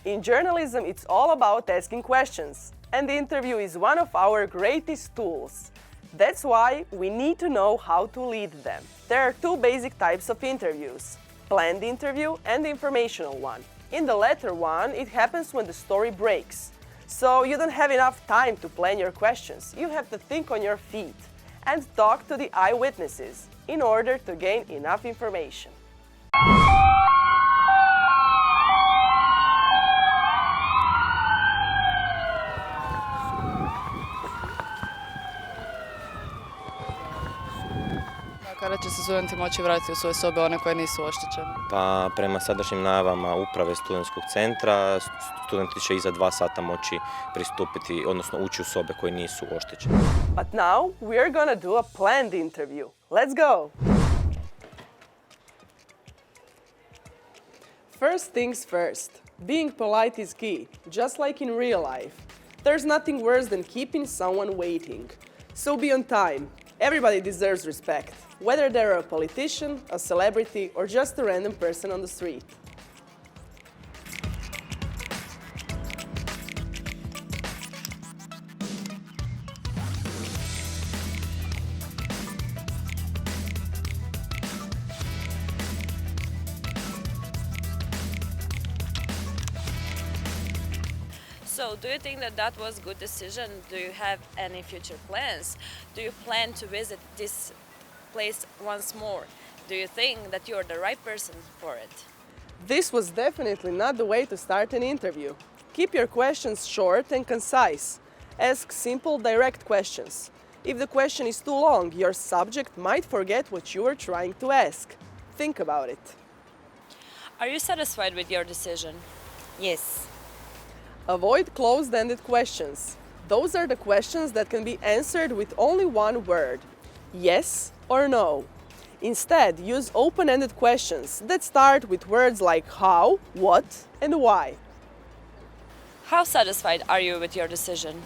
In journalism, it's all about asking questions, and the interview is one of our greatest tools. That's why we need to know how to lead them. There are two basic types of interviews: planned interview and the informational one. In the latter one, it happens when the story breaks. So you don't have enough time to plan your questions. You have to think on your feet and talk to the eyewitnesses in order to gain enough information. Kada će se studenti moći vratiti u svoje sobe, one koje nisu oštećene? Pa prema sadašnjim najavama uprave studentskog centra, studenti će i za 2 sata moći pristupiti, odnosno ući u sobe koje nisu oštećene. But now we are gonna do a planned interview. Let's go! First things first. Being polite is key, just like in real life. There's nothing worse than keeping someone waiting. So be on time. Everybody deserves respect, whether they're a politician, a celebrity, or just a random person on the street. So, do you think that that was a good decision? Do you have any future plans? Do you plan to visit this place once more? Do you think that you're the right person for it? This was definitely not the way to start an interview. Keep your questions short and concise. Ask simple, direct questions. If the question is too long, your subject might forget what you were trying to ask. Think about it. Are you satisfied with your decision? Yes. Avoid closed-ended questions. Those are the questions that can be answered with only one word: yes or no. Instead, use open-ended questions that start with words like how, what, and why. How satisfied are you with your decision?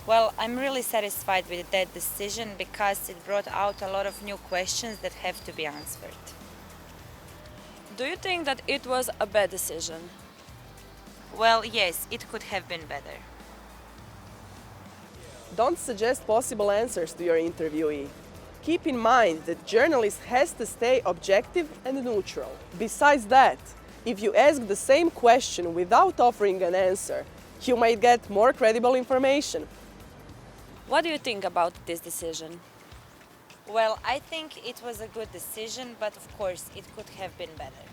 Well, I'm really satisfied with that decision because it brought out a lot of new questions that have to be answered. Do you think that it was a bad decision? Well, yes, it could have been better. Don't suggest possible answers to your interviewee. Keep in mind that journalist has to stay objective and neutral. Besides that, if you ask the same question without offering an answer, you might get more credible information. What do you think about this decision? Well, I think it was a good decision, but of course it could have been better.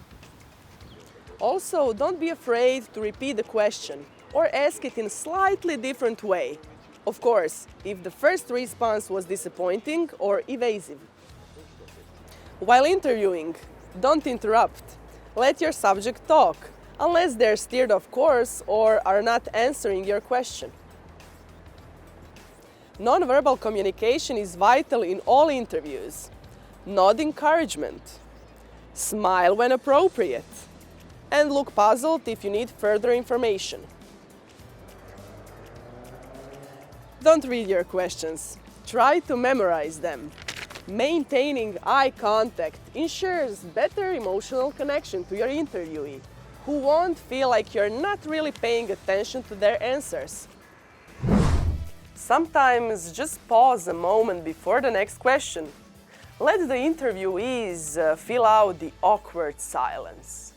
Also, don't be afraid to repeat the question or ask it in a slightly different way. Of course, if the first response was disappointing or evasive. While interviewing, don't interrupt. Let your subject talk, unless they're steered off course or are not answering your question. Non-verbal communication is vital in all interviews. Nod encouragement. Smile when appropriate. And look puzzled if you need further information. Don't read your questions. Try to memorize them. Maintaining eye contact ensures better emotional connection to your interviewee, who won't feel like you're not really paying attention to their answers. Sometimes just pause a moment before the next question. Let the interviewees fill out the awkward silence.